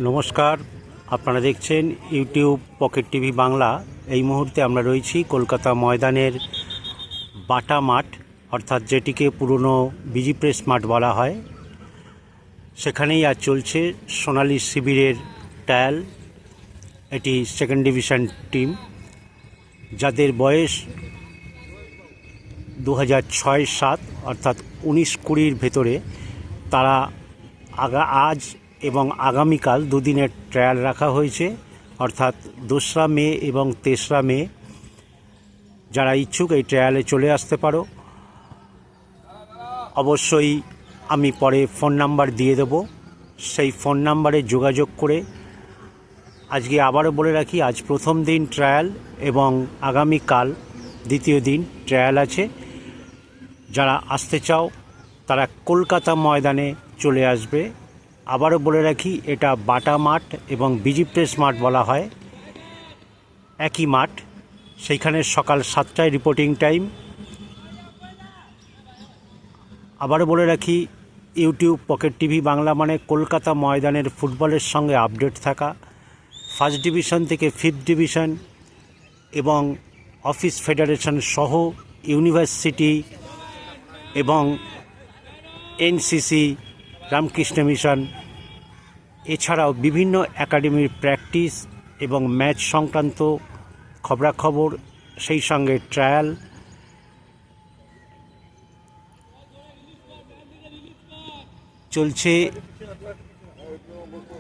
নমস্কার, আপনারা দেখছেন ইউটিউব পকেট টিভি বাংলা। এই মুহূর্তে আমরা রয়েছি কলকাতা ময়দানের বাটা মাঠ, অর্থাৎ যেটিকে পুরনো বিজি প্রেস মাঠ বলা হয়। সেখানেই আজ চলছে সোনালী শিবিরের ট্রায়াল। এটি সেকেন্ড ডিভিশন টিম, যাদের বয়স 2006-07 অর্থাৎ 19-20 ভেতরে, তারা আজ এবং আগামীকাল দুদিনের ট্রায়াল রাখা হয়েছে, অর্থাৎ 2রা মে এবং 3রা মে। যারা ইচ্ছুক এই ট্রায়ালে চলে আসতে পারো। অবশ্যই আমি পরে ফোন নাম্বার দিয়ে দেব, সেই ফোন নাম্বারে যোগাযোগ করে। আজকে আবারও বলে রাখি, আজ প্রথম দিন ট্রায়াল এবং আগামীকাল দ্বিতীয় দিন ট্রায়াল আছে। যারা আসতে চাও তারা কলকাতা ময়দানে চলে আসবে। আবারও বলে রাখি, এটা বাটা মাঠ এবং বিজি প্রেস মাঠ বলা হয়, একই মাঠ। সেইখানে সকাল 7টায় রিপোর্টিং টাইম। আবারও বলে রাখি, ইউটিউব পকেট টিভি বাংলা মানে কলকাতা ময়দানের ফুটবলের সঙ্গে আপডেট থাকা। ফার্স্ট ডিভিশন থেকে 5th ডিভিশন এবং অফিস ফেডারেশন সহ ইউনিভার্সিটি এবং এনসিসি, রামকৃষ্ণ মিশন, এছাড়াও বিভিন্ন একাডেমির প্র্যাকটিস এবং ম্যাচ সংক্রান্ত খবরাখবর, সেই সঙ্গে ট্রায়াল। চলছে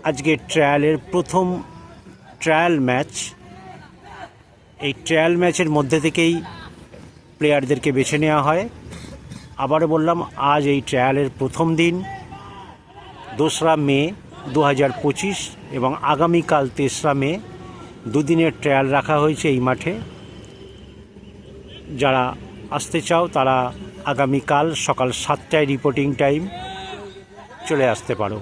আজকে ট্রায়ালের প্রথম ট্রায়াল ম্যাচ। এই ট্রায়াল ম্যাচের মধ্যে থেকেই প্লেয়ারদেরকে বেছে নেওয়া হয়। আবারও বললাম, আজ এই ট্রায়ালের প্রথম দিন, 2রা মে 2025 এবং আগামীকাল 3রা মে, দুদিনের ট্রায়াল রাখা হয়েছে এই মাঠে। যারা আসতে চাও তারা আগামীকাল সকাল 7টায় রিপোর্টিং টাইম চলে আসতে পারো।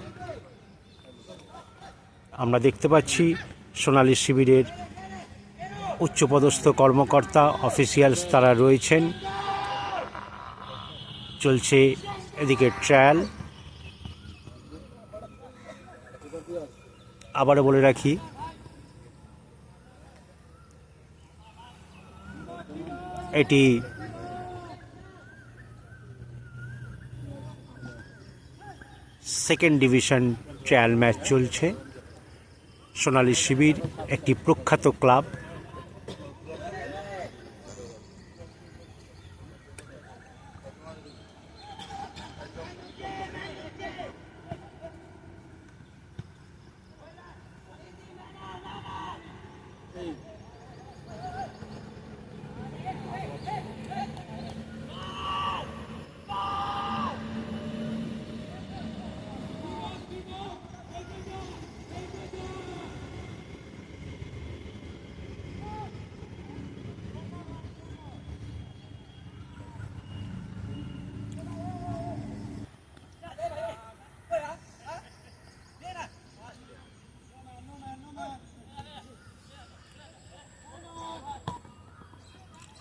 আমরা দেখতে পাচ্ছি সোনালী শিবিরের উচ্চপদস্থ কর্মকর্তা, অফিসিয়ালস তারা রয়েছেন। চলছে এদিকে ট্রায়াল। আবারও বলে রাখি, এটি সেকেন্ড ডিভিশন ট্রায়াল ম্যাচ চলছে। সোনালী শিবির একটি প্রখ্যাত ক্লাব।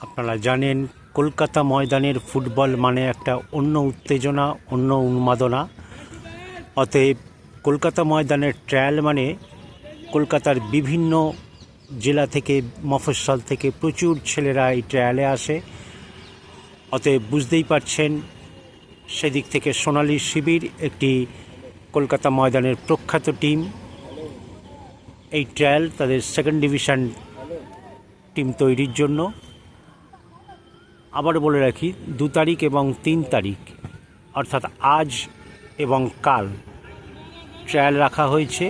আপনারা জানেন, কলকাতা ময়দানের ফুটবল মানে একটা অন্য উত্তেজনা, অন্য উন্মাদনা। অতএব কলকাতা ময়দানের ট্রায়াল মানে কলকাতার বিভিন্ন জেলা থেকে, মফস্বল থেকে প্রচুর ছেলেরা এই ট্রায়ালে আসে। অতএব বুঝতেই পারছেন, সেদিক থেকে সোনালী শিবির একটি কলকাতা ময়দানের প্রখ্যাত টিম। এই ট্রায়াল তাদের সেকেন্ড ডিভিশন টিম তৈরির জন্য। আবার বলে রাখি, 2 তারিখ এবং 3 তারিখ অর্থাৎ আজ এবং কাল ট্রায়াল রাখা হয়েছে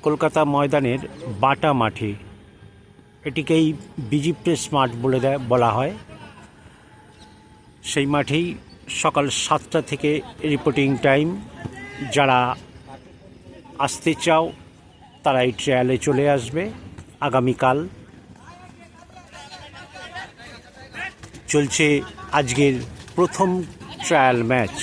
কলকাতা ময়দানের বাটা মাঠে। এটিকেই বিজি প্রেস মাঠ বলা হয়। সেই মাঠেই সকাল 7টা থেকে রিপোর্টিং টাইম। যারা আসতে চাও তারা এই ট্রায়ালে চলে আসবে। আগামীকাল চলছে আজকের প্রথম ট্রায়াল ম্যাচ।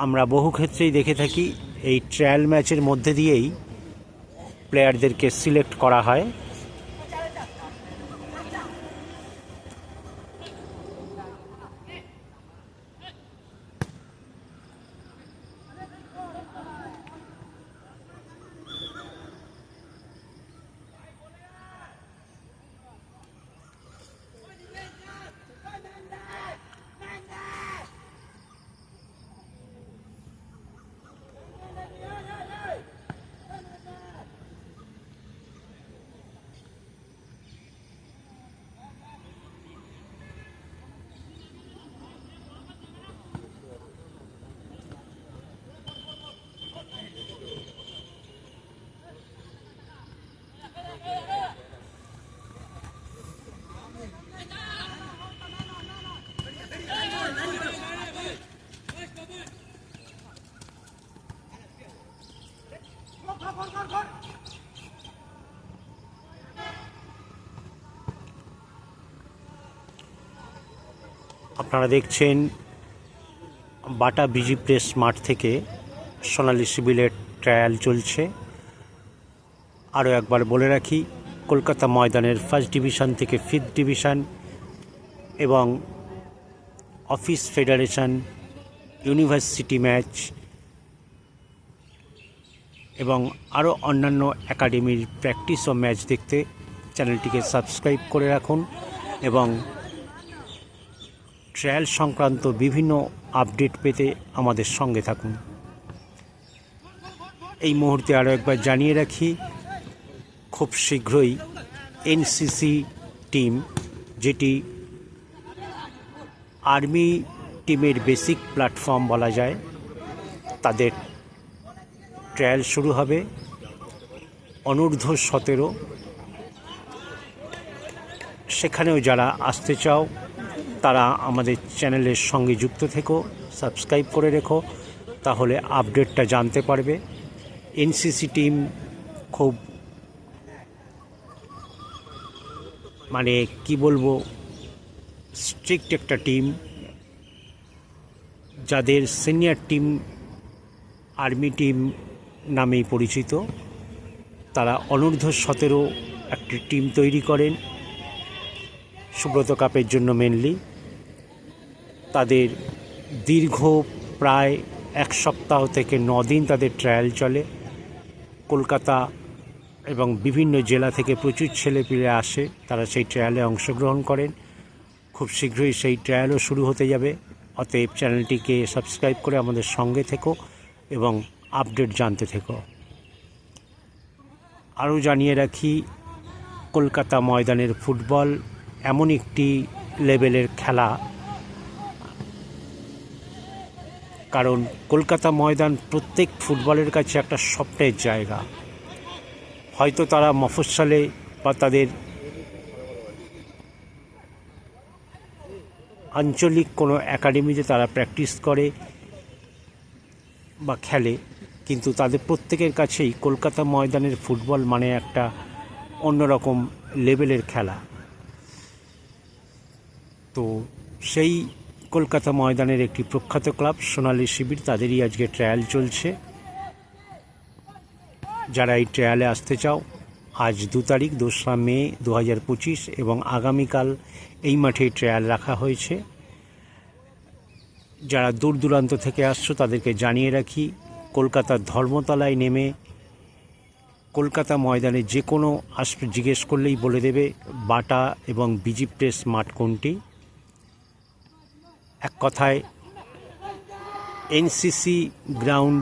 আমরা বহু ক্ষেত্রেই দেখে থাকি, এই ট্রায়াল ম্যাচের মধ্যে দিয়েই প্লেয়ারদেরকে সিলেক্ট করা হয়। আপনারা দেখছেন বাটা বিজি প্রেস মাঠ থেকে সোনালী শিবিরের ট্রায়াল চলছে। আরও একবার বলে রাখি, কলকাতা ময়দানের ফার্স্ট ডিভিশন থেকে 5th ডিভিশন এবং অফিস ফেডারেশন, ইউনিভার্সিটি ম্যাচ এবং আরও অন্যান্য একাডেমির প্র্যাকটিস ও ম্যাচ দেখতে চ্যানেলটিকে সাবস্ক্রাইব করে রাখুন এবং ট্রায়াল সংক্রান্ত বিভিন্ন আপডেট পেতে আমাদের সঙ্গে থাকুন। এই মুহূর্তে আরও একবার জানিয়ে রাখি, খুব শীঘ্রই এনসিসি টিম, যেটি আর্মি টিমের বেসিক প্ল্যাটফর্ম বলা যায়, তাদের ট্রায়াল শুরু হবে। অনূর্ধ্ব 17, সেখানেও যারা আসতে চাও তারা আমাদের চ্যানেলের সঙ্গে যুক্ত থেকো, সাবস্ক্রাইব করে রেখো, তাহলে আপডেটটা জানতে পারবে। এনসিসি টিম খুব কি বলবো, স্ট্রিক্ট একটা টিম, যাদের সিনিয়র টিম আর্মি টিম নামেই পরিচিত। তারা অনূর্ধ্ব 17 একটি টিম তৈরি করেন সুব্রত কাপের জন্য মেনলি। তাদের দীর্ঘ প্রায় 1 সপ্তাহ থেকে 9 দিন তাদের ট্রায়াল চলে। কলকাতা এবং বিভিন্ন জেলা থেকে প্রচুর ছেলেপিলে আসে, তারা সেই ট্রায়ালে অংশগ্রহণ করেন। খুব শীঘ্রই সেই ট্রায়ালও শুরু হতে যাবে। অতএব চ্যানেলটিকে সাবস্ক্রাইব করে আমাদের সঙ্গে থেকো এবং আপডেট জানতে থেকো। আরও জানিয়ে রাখি, কলকাতা ময়দানের ফুটবল এমন একটি লেভেলের খেলা, কারণ কলকাতা ময়দান প্রত্যেক ফুটবলের কাছে একটা স্বপ্নের জায়গা। হয়তো তারা মফস্বলে বা তাদের আঞ্চলিক কোনো একাডেমিতে তারা প্র্যাকটিস করে বা খেলে, কিন্তু তাদের প্রত্যেকের কাছেই কলকাতা ময়দানের ফুটবল মানে একটা অন্যরকম লেভেলের খেলা। তো সেই কলকাতা ময়দানের একটি প্রখ্যাত ক্লাব সোনালী শিবির, তাদেরই আজকে ট্রায়াল চলছে। যারা এই ট্রায়ালে আসতে চাও, আজ 2 তারিখ 2রা মে 2025 এবং আগামীকাল এই মাঠে ট্রায়াল রাখা হয়েছে। যারা দূর দূরান্ত থেকে আসছো তাদেরকে জানিয়ে রাখি, কলকাতার ধর্মতলায় নেমে কলকাতা ময়দানে যে কোনো জিজ্ঞেস করলেই বলে দেবে বাটা এবং বিজি প্রেস মাঠ কোনটি। এক কথায় এনসিসি গ্রাউন্ড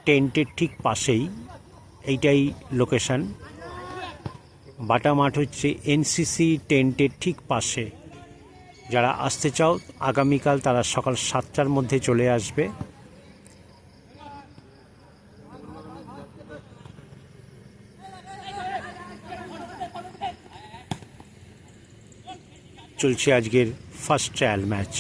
টেন্টের ঠিক পাশেই এইটাই লোকেশন। বাটা মাঠ হচ্ছে এনসিসি টেন্টের ঠিক পাশে। যারা আসতে চাও আগামীকাল তারা সকাল 7টার মধ্যে চলে আসবে। চলছে আজকের first trial match.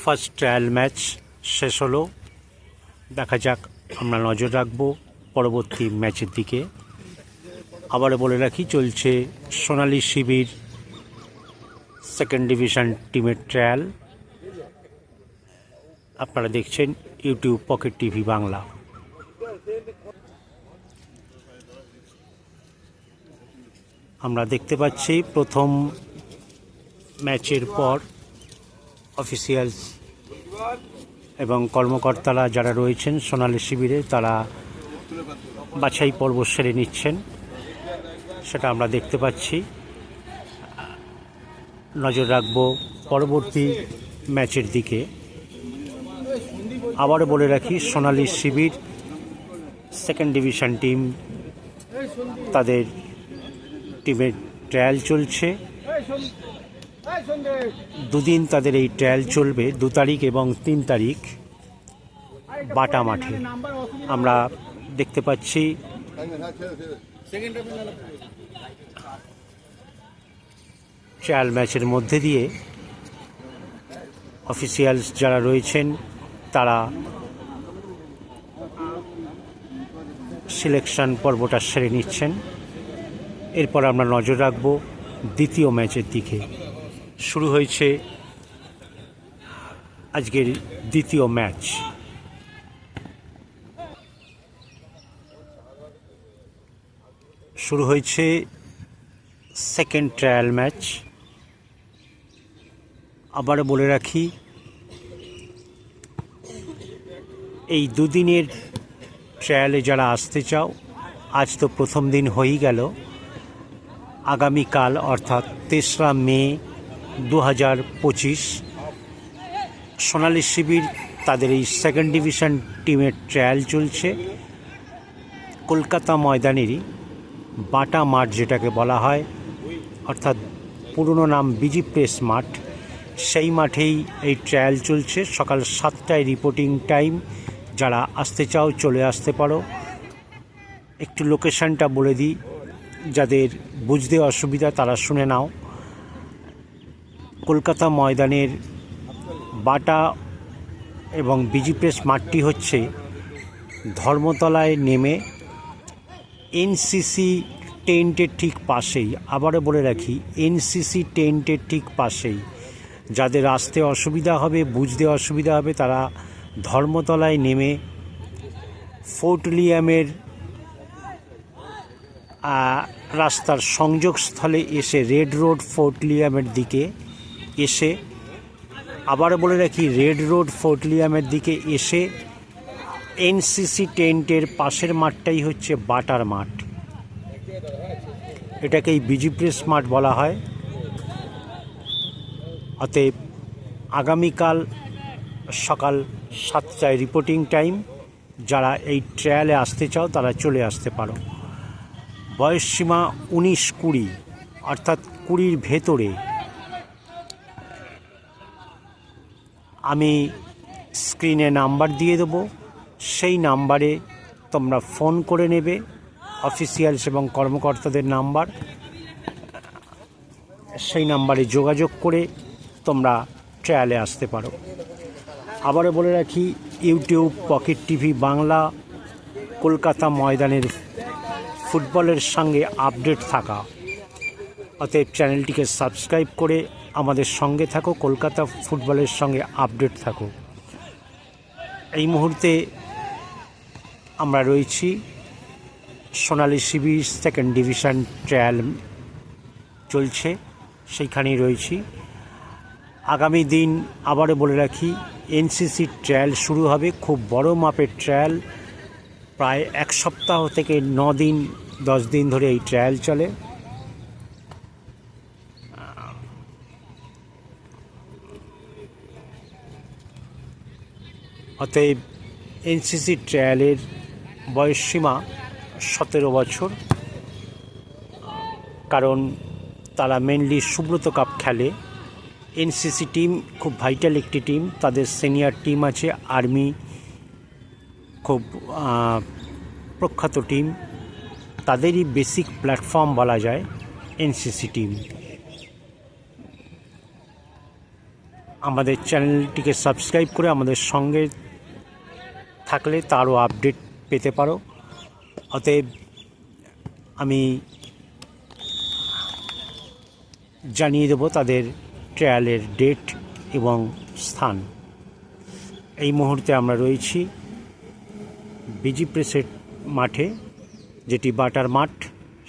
First trial match শেষ হলো। দেখা যাক, আমরা নজর রাখবো পরবর্তী ম্যাচের দিকে। আবারও বলে রাখি, চলছে সোনালী শিবির 2nd ডিভিশন টিমের ট্রায়াল। আপনারা দেখছেন ইউটিউব পকেট টিভি বাংলা। আমরা দেখতে পাচ্ছি প্রথম ম্যাচের পর অফিসিয়ালস এবং কর্মকর্তারা যারা রয়েছেন সোনালী শিবিরে তারা বাছাই পর্ব সেরে নিচ্ছেন, সেটা আমরা দেখতে পাচ্ছি। নজর রাখব পরবর্তী ম্যাচের দিকে। আবারও বলে রাখি, সোনালী শিবির সেকেন্ড ডিভিশন টিম, তাদের টিমের ট্রায়াল চলছে। দুদিন তাদের এই ট্রায়াল চলবে, 2 তারিখ এবং 3 তারিখ বাটা মাঠে। আমরা দেখতে পাচ্ছি ট্রায়াল ম্যাচের মধ্যে দিয়ে অফিসিয়ালস যারা রয়েছেন তারা সিলেকশন পর্বটা সেরে নিচ্ছেন। এরপর আমরা নজর রাখব দ্বিতীয় ম্যাচের দিকে। শুরু হয়েছে আজকের দ্বিতীয় ম্যাচ। শুরু হয়েছে সেকেন্ড ট্রায়াল ম্যাচ। আবার বলে রাখি, এই দুদিনের ট্রায়ালে যারা আসতে চাও, আজ তো প্রথম দিন হয়েই গেল, আগামীকাল অর্থাৎ 3রা মে 2025 সোনালী শিবির তাদের এই সেকেন্ড ডিভিশন টিমের ট্রায়াল চলছে কলকাতা ময়দানেরই বাটা মাঠ, যেটাকে বলা হয়, অর্থাৎ পুরনো নাম বিজি প্রেস মাঠ। সেই মাঠেই এই ট্রায়াল চলছে। সকাল 7টায় রিপোর্টিং টাইম। যারা আসতে চাও চলে আসতে পারো। একটু লোকেশনটা বলে দিই, যাদের বুঝতে অসুবিধা তারা শুনে নাও। কলকাতা ময়দানের বাটা এবং বিজি প্রেস মাঠটি হচ্ছে ধর্মতলায় নেমে এনসিসি টেন্টের ঠিক পাশেই। আবারও বলে রাখি, এনসিসি টেন্টের ঠিক পাশেই। যাদের আসতে অসুবিধা হবে, বুঝতে অসুবিধা হবে, তারা ধর্মতলায় নেমে ফোর্ট উইলিয়ামের রাস্তার সংযোগস্থলে এসে রেড রোড ফোর্ট উইলিয়ামের দিকে এসে, আবারও বলে রাখি, রেড রোড ফোর্ট উইলিয়ামের দিকে এসে এনসিসি টেন্টের পাশের মাঠটাই হচ্ছে বাটার মাঠ। এটাকেই বিজি প্রেস মাঠ বলা হয়। অতএব আগামীকাল সকাল 7টায় রিপোর্টিং টাইম। যারা এই ট্রায়ালে আসতে চাও তারা চলে আসতে পারো। বয়সসীমা 19-20, অর্থাৎ 20-র ভেতরে। আমি স্ক্রিনে নাম্বার দিয়ে দেবো, সেই নাম্বারে তোমরা ফোন করে নেবে। অফিসিয়ালস এবং কর্মকর্তাদের নাম্বার, সেই নাম্বারে যোগাযোগ করে তোমরা ট্রায়ালে আসতে পারো। আবারও বলে রাখি, YouTube, pocket TV Bangla, Kolkata ময়দানের ফুটবলের সঙ্গে আপডেট থাকা। অতএব চ্যানেলটিকে সাবস্ক্রাইব করে আমাদের সঙ্গে থাকো, কলকাতা ফুটবলের সঙ্গে আপডেট থাকো। এই মুহূর্তে আমরা রয়েছি সোনালী শিবির সেকেন্ড ডিভিশন ট্রায়াল চলছে, সেইখানেই রয়েছি। আগামী দিন আবারও বলে রাখি, এনসিসি ট্রায়াল শুরু হবে। খুব বড় মাপের ট্রায়াল, প্রায় 1 সপ্তাহ থেকে 9 দিন 10 দিন ধরে এই ট্রায়াল চলে। অতএব এনসিসি ট্রায়ালের বয়সসীমা 17 বছর, কারণ তারা মেনলি সুব্রত কাপ খেলে। এনসিসি টিম খুব ভাইটাল একটি টিম, তাদের সিনিয়র টিম আছে, আর্মি খুব প্রখ্যাত টিম, তাদেরই বেসিক প্ল্যাটফর্ম বলা যায় এনসিসি টিম। আমাদের চ্যানেলটিকে সাবস্ক্রাইব করে আমাদের সঙ্গে থাকলে তারও আপডেট পেতে পারো। অতএব আমি জানিয়ে দেব তাদের ট্রায়ালের ডেট এবং স্থান। এই মুহূর্তে আমরা রয়েছি বিজি প্রেসের মাঠে, যেটি বাটার মাঠ।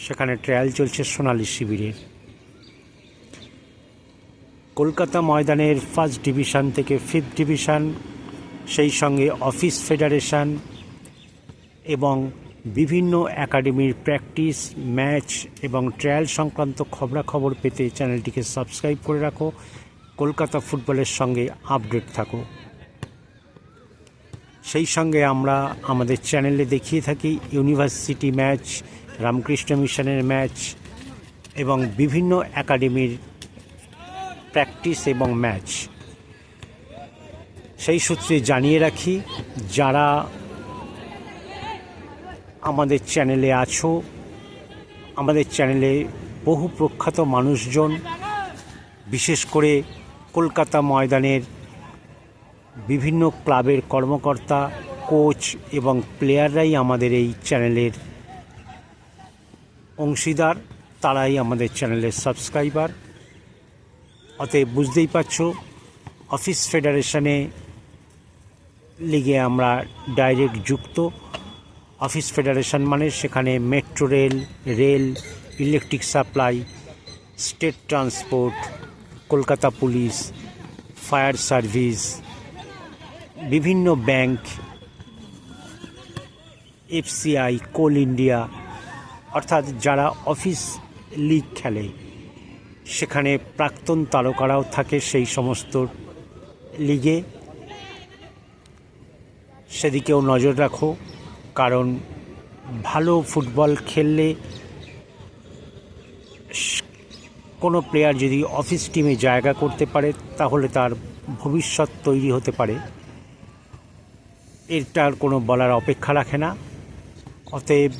সেখানে ট্রায়াল চলছে সোনালী শিবিরের। কলকাতা ময়দানের 1st ডিভিশন থেকে 5th ডিভিশন সেই সঙ্গে অফিস ফেডারেশন এবং বিভিন্ন একাডেমির প্র্যাকটিস, ম্যাচ এবং ট্রায়াল সংক্রান্ত খবরাখবর পেতে চ্যানেলটিকে সাবস্ক্রাইব করে রাখো। কলকাতা ফুটবলের সঙ্গে আপডেট থাকো। সেই সঙ্গে আমরা আমাদের চ্যানেলে দেখিয়ে থাকি ইউনিভার্সিটি ম্যাচ, রামকৃষ্ণ মিশনের ম্যাচ এবং বিভিন্ন একাডেমির প্র্যাকটিস এবং ম্যাচ। সেই সূত্রে জানিয়ে রাখি, যারা আমাদের চ্যানেলে আছো, আমাদের চ্যানেলে বহু প্রখ্যাত মানুষজন, বিশেষ করে কলকাতা ময়দানের বিভিন্ন ক্লাবের কর্মকর্তা, কোচ এবং প্লেয়াররাই আমাদের এই চ্যানেলের অংশীদার, তারাই আমাদের চ্যানেলের সাবস্ক্রাইবার। অতএব বুঝতেই পারছো, অফিস ফেডারেশনে লিগে আমরা ডাইরেক্ট যুক্ত। অফিস ফেডারেশন মানে সেখানে metro rail, rail, electric supply, state transport, Kolkata police, fire service, বিভিন্ন ব্যাংক, এফসিআই, কোল ইন্ডিয়া, অর্থাৎ যারা অফিস লিগ খেলে সেখানে প্রাক্তন তারকারাও থাকে সেই সমস্ত লিগে। সেদিকেও নজর রাখো, কারণ ভালো ফুটবল খেললে কোনো প্লেয়ার যদি অফিস টিমে জায়গা করতে পারে তাহলে তার ভবিষ্যৎ তৈরি হতে পারে, এটার কোনো বলার অপেক্ষা রাখে না। অতএব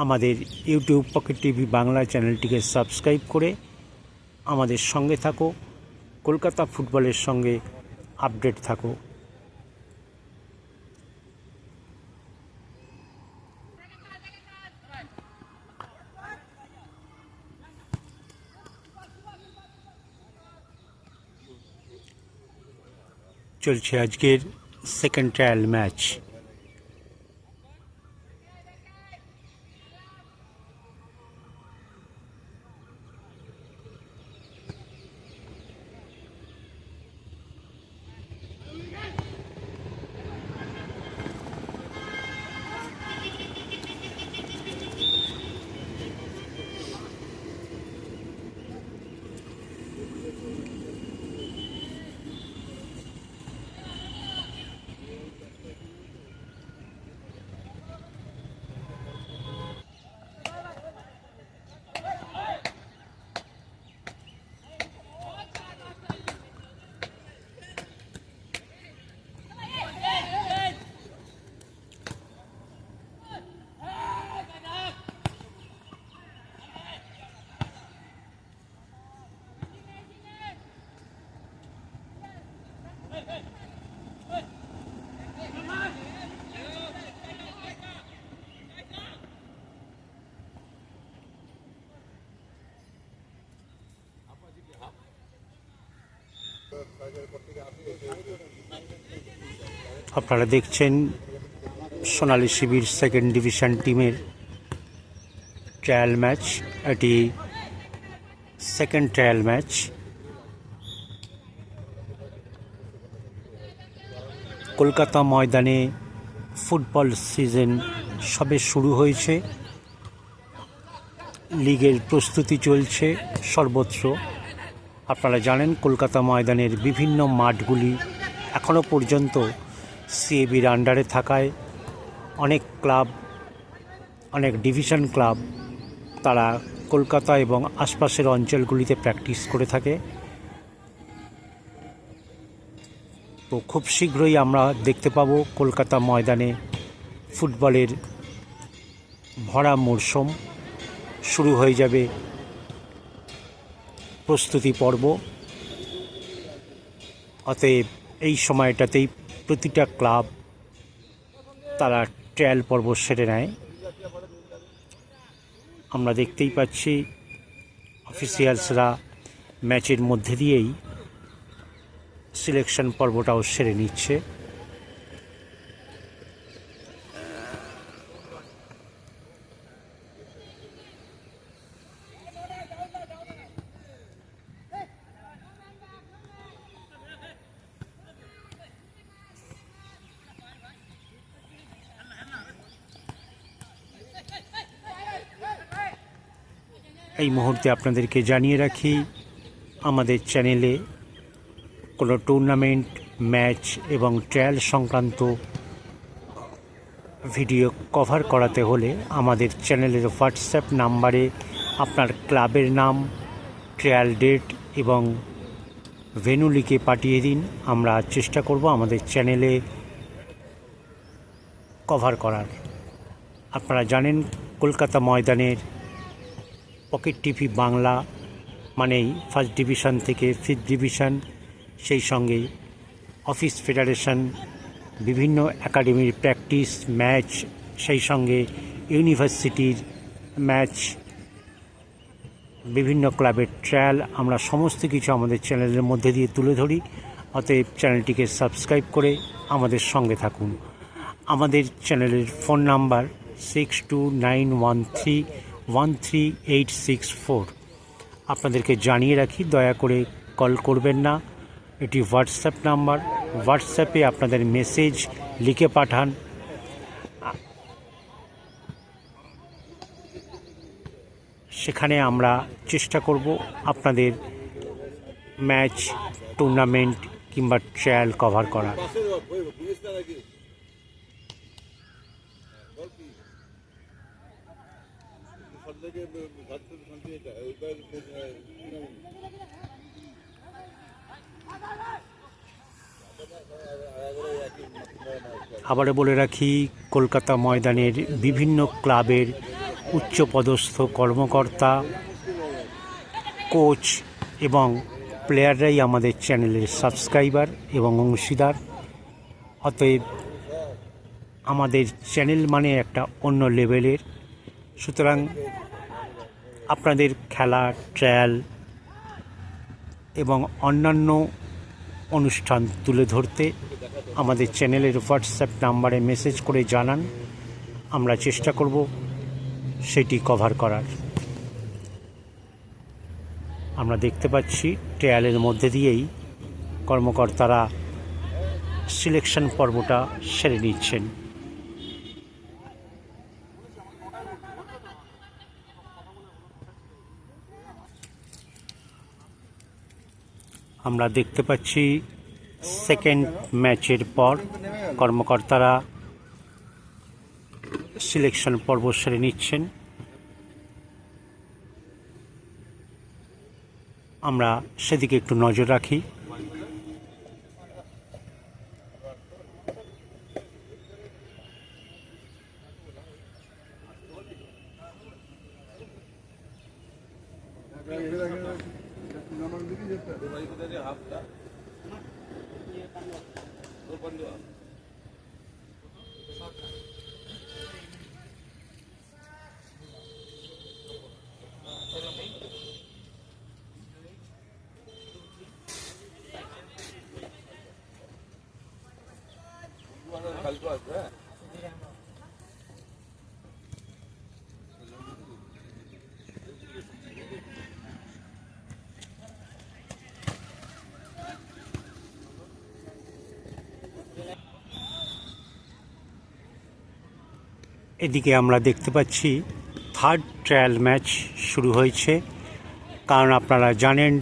আমাদের ইউটিউব পকেট টিভি বাংলা চ্যানেলটিকে সাবস্ক্রাইব করে আমাদের সঙ্গে থাকো, কলকাতা ফুটবলের সঙ্গে আপডেট থাকো। চলছে আজকের সেকেন্ড ট্রায়াল ম্যাচ। আপনারা দেখছেন সোনালী শিবির সেকেন্ড ডিভিশন টিমের ট্রায়াল ম্যাচ। এটি সেকেন্ড ট্রায়াল ম্যাচ। কলকাতা ময়দানে ফুটবল সিজন সবে শুরু হয়েছে, লিগের প্রস্তুতি চলছে সর্বত্র। আপনারা জানেন কলকাতা ময়দানের বিভিন্ন মাঠগুলি এখনও পর্যন্ত সিএবির আন্ডারে থাকায় অনেক ক্লাব, অনেক ডিভিশন ক্লাব তারা কলকাতা এবং আশপাশের অঞ্চলগুলিতে প্র্যাকটিস করে থাকে। তো খুব শীঘ্রই আমরা দেখতে পাবো কলকাতা ময়দানে ফুটবলের ভরা মরশুম শুরু হয়ে যাবে, প্রস্তুতি পর্ব। অতএব এই সময়টাতেই প্রতিটা ক্লাব তারা ট্রায়াল পর্ব সেরে নেয়। আমরা দেখতেই পাচ্ছি অফিসিয়ালসরা ম্যাচের মধ্যে দিয়েই সিলেকশন পর্বটাও সেরে নিচ্ছে। এই মুহূর্তে আপনাদেরকে জানিয়ে রাখি, আমাদের চ্যানেলে কোনো টুর্নামেন্ট, ম্যাচ এবং ট্রায়াল সংক্রান্ত ভিডিও কভার করাতে হলে আমাদের চ্যানেলের হোয়াটসঅ্যাপ নাম্বারে আপনার ক্লাবের নাম, ট্রায়াল ডেট এবং ভেন্যু লিখে পাঠিয়ে দিন। আমরা চেষ্টা করব আমাদের চ্যানেলে কভার করার। আপনারা জানেন, কলকাতা ময়দানের পকেট টিভি বাংলা মানেই ফার্স্ট ডিভিশন থেকে ফিফথ ডিভিশন, সেই সঙ্গে অফিস ফেডারেশন, বিভিন্ন একাডেমির প্র্যাকটিস ম্যাচ, সেই সঙ্গে ইউনিভার্সিটির ম্যাচ, বিভিন্ন ক্লাবের ট্রায়াল, আমরা সমস্ত কিছু আমাদের চ্যানেলের মধ্যে দিয়ে তুলে ধরি। অতএব চ্যানেলটিকে সাবস্ক্রাইব করে আমাদের সঙ্গে থাকুন। আমাদের চ্যানেলের ফোন নাম্বার 6291313864। আপনাদেরকে জানিয়ে রাখি, দয়া করে কল করবেন না, এটি হোয়াটসঅ্যাপ নাম্বার। হোয়াটসঅ্যাপে আপনাদের মেসেজ লিখে পাঠান। সেখানে আমরা চেষ্টা করব আপনাদের ম্যাচ, টুর্নামেন্ট কিংবা ট্রায়াল কভার করার। আবারও বলে রাখি, কলকাতা ময়দানের বিভিন্ন ক্লাবের উচ্চপদস্থ কর্মকর্তা, কোচ এবং প্লেয়াররাই আমাদের চ্যানেলের সাবস্ক্রাইবার এবং অংশীদার। অতএব আমাদের চ্যানেল মানে একটা অন্য লেভেলের। সুতরাং আপনাদের খেলা, ট্রায়াল এবং অন্যান্য অনুষ্ঠান তুলে ধরতে আমাদের চ্যানেলের হোয়াটসঅ্যাপ নাম্বারে মেসেজ করে জানান। আমরা চেষ্টা করব সেটি কভার করার। আমরা দেখতে পাচ্ছি ট্রায়ালের মধ্যে দিয়েই কর্মকর্তারা সিলেকশন পর্বটা সেরে নিচ্ছেন। আমরা দেখতে পাচ্ছি সেকেন্ড ম্যাচের পর কর্মকর্তারা সিলেকশন পর্ব সেরে নিচ্ছেন। আমরা সেদিকে একটু নজর রাখি। এদিকে আমরা দেখতে পাচ্ছি থার্ড ট্রায়াল ম্যাচ শুরু হয়েছে। কারণ আপনারা জানেন,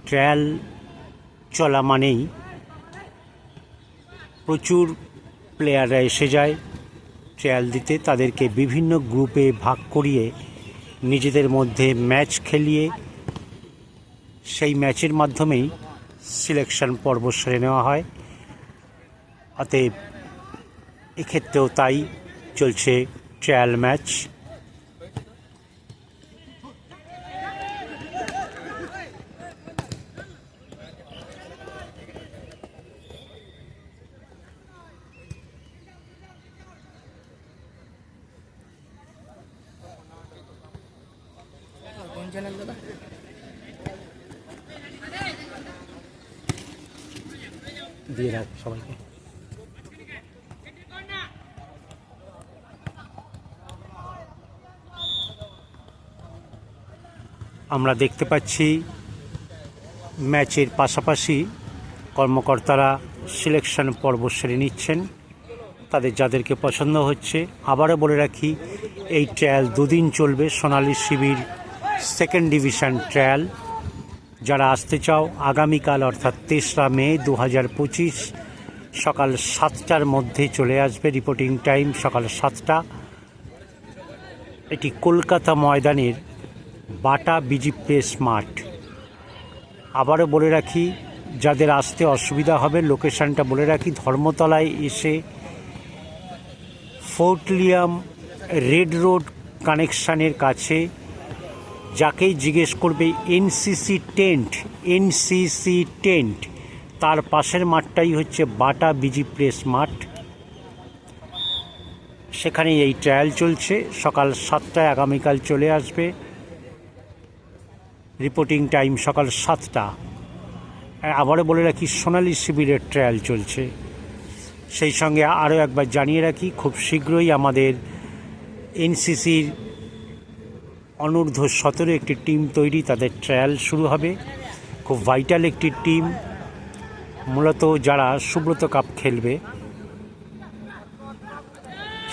ট্রায়াল চলা মানেই প্রচুর প্লেয়াররা এসে যায় ট্রায়াল দিতে। তাদেরকে বিভিন্ন গ্রুপে ভাগ করিয়ে নিজেদের মধ্যে ম্যাচ খেলিয়ে সেই ম্যাচের মাধ্যমেই সিলেকশন পর্ব সেরে নেওয়া হয়। অতএব এক্ষেত্রেও তাই চলছে ট্রায়াল ম্যাচ। দিয়ে রাখ সবাইকে। আমরা দেখতে পাচ্ছি ম্যাচের পাশাপাশি কর্মকর্তারা সিলেকশন পর্ব সেরে নিচ্ছেন তাদের যাদেরকে পছন্দ হচ্ছে। আবারও বলে রাখি, এই ট্রায়াল 2 দিন চলবে। সোনালী শিবির সেকেন্ড ডিভিশন ট্রায়াল। যারা আসতে চাও আগামীকাল অর্থাৎ 3রা মে 2025 সকাল 7টার মধ্যে চলে আসবে। রিপোর্টিং টাইম সকাল 7টা। এটি কলকাতা ময়দানের বাটা বিজি প্রেস মাঠ। আবারও বলে রাখি, যাদের আসতে অসুবিধা হবে লোকেশানটা বলে রাখি, ধর্মতলায় এসে ফোর্ট উইলিয়াম রেড রোড কানেকশানের কাছে যাকেই জিজ্ঞেস করবে এনসিসি টেন্ট, তার পাশের মাঠটাই হচ্ছে বাটা বিজি প্রেস মাঠ। সেখানে এই ট্রায়াল চলছে। সকাল 7টায় আগামীকাল চলে আসবে। রিপোর্টিং টাইম সকাল 7টা। আবারও বলে রাখি, সোনালী শিবিরের ট্রায়াল চলছে। সেই সঙ্গে আরও একবার জানিয়ে রাখি, খুব শীঘ্রই আমাদের এনসিসির অনূর্ধ্ব 17 একটি টিম তৈরি, তাদের ট্রায়াল শুরু হবে। খুব ভাইটাল একটি টিম, মূলত যারা সুব্রত কাপ খেলবে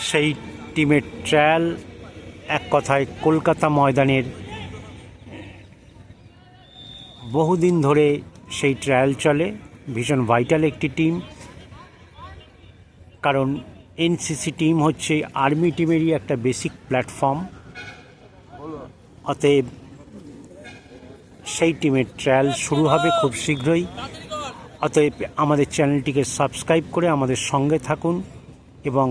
সেই টিমের ট্রায়াল। এক কথায় কলকাতা ময়দানের বহুদিন ধরে সেই ট্রায়াল চলে। ভীষণ ভাইটাল একটি টিম, কারণ এনসিসি টিম হচ্ছে আর্মি টিমেরই একটা বেসিক প্ল্যাটফর্ম। অতএব সেই টিমের ট্রায়াল শুরু হবে খুব শীঘ্রই। অতএব আমাদের চ্যানেলটিকে সাবস্ক্রাইব করে আমাদের সঙ্গে থাকুন এবং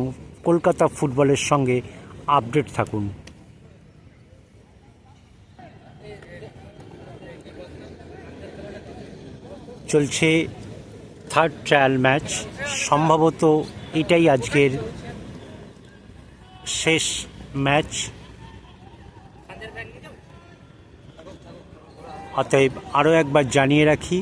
কলকাতা ফুটবলের সঙ্গে আপডেট থাকুন। চলছে থার্ড ট্রায়াল ম্যাচ। সম্ভবত এটাই আজকের শেষ ম্যাচ। অতএব আরও একবার জানিয়ে রাখি,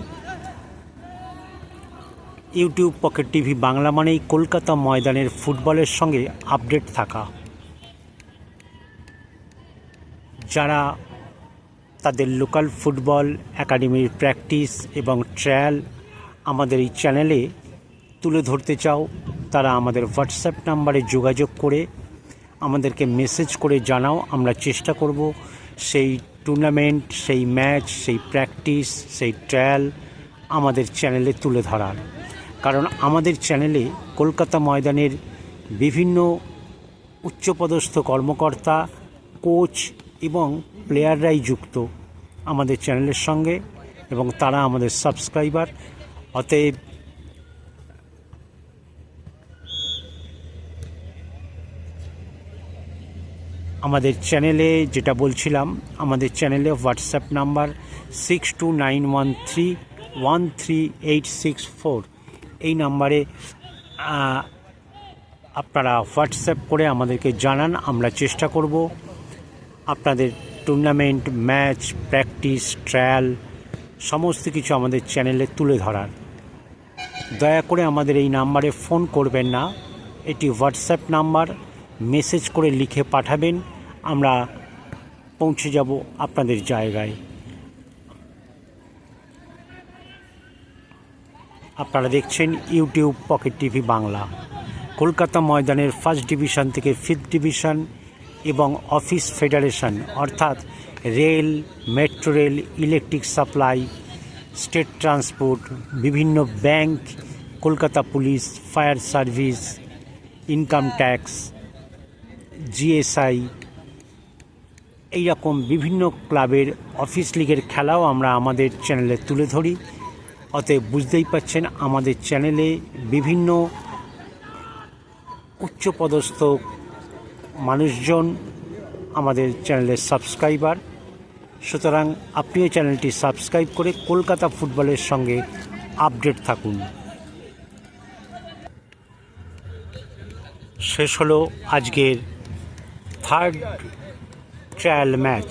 ইউটিউব পকেট টিভি বাংলা মানেই কলকাতা ময়দানের ফুটবলের সঙ্গে আপডেট থাকা। যারা তাদের লোকাল ফুটবল একাডেমির প্র্যাকটিস এবং ট্রায়াল আমাদের এই চ্যানেলে তুলে ধরতে চাও, তারা আমাদের হোয়াটসঅ্যাপ নাম্বারে যোগাযোগ করে আমাদেরকে মেসেজ করে জানাও। আমরা চেষ্টা করব সেই টুর্নামেন্ট, সেই ম্যাচ, সেই প্র্যাকটিস, সেই ট্রায়াল আমাদের চ্যানেলে তুলে ধরার। কারণ আমাদের চ্যানেলে কলকাতা ময়দানের বিভিন্ন উচ্চপদস্থ কর্মকর্তা, কোচ এবং প্লেয়াররাই যুক্ত আমাদের চ্যানেলের সঙ্গে এবং তারা আমাদের সাবস্ক্রাইবার। অতএব আমাদের চ্যানেলে যেটা বলছিলাম, আমাদের চ্যানেলে হোয়াটসঅ্যাপ নাম্বার 6291313864। এই নাম্বারে আপনারা হোয়াটসঅ্যাপ করে আমাদেরকে জানান। আমরা চেষ্টা করব আপনাদের টুর্নামেন্ট, ম্যাচ, প্র্যাকটিস, ট্রায়াল সমস্ত কিছু আমাদের চ্যানেলে তুলে ধরার। দয়া করে আমাদের এই নাম্বারে ফোন করবেন না, এটি হোয়াটসঅ্যাপ নাম্বার। মেসেজ করে লিখে পাঠাবেন, আমরা পৌঁছে যাব আপনাদের জায়গায়। আপনারা দেখছেন YouTube pocket TV Bangla. Kolkata ময়দানের ফার্স্ট ডিভিশন থেকে 5th ডিভিশন এবং অফিস ফেডারেশন অর্থাৎ rail, metro rail, electric supply, state transport, বিভিন্ন bank, Kolkata police, fire service, income tax, GSI, এইরকম বিভিন্ন ক্লাবের অফিস লিগের খেলাও আমরা আমাদের চ্যানেলে তুলে ধরি। অতএব বুঝতেই পাচ্ছেন আমাদের চ্যানেলে বিভিন্ন উচ্চপদস্থ মানুষজন আমাদের চ্যানেলের সাবস্ক্রাইবার। সুতরাং আপনিও চ্যানেলটি সাবস্ক্রাইব করে কলকাতা ফুটবলের সঙ্গে আপডেট থাকুন। শেষ হলো আজকের থার্ড ট্রায়াল ম্যাচ।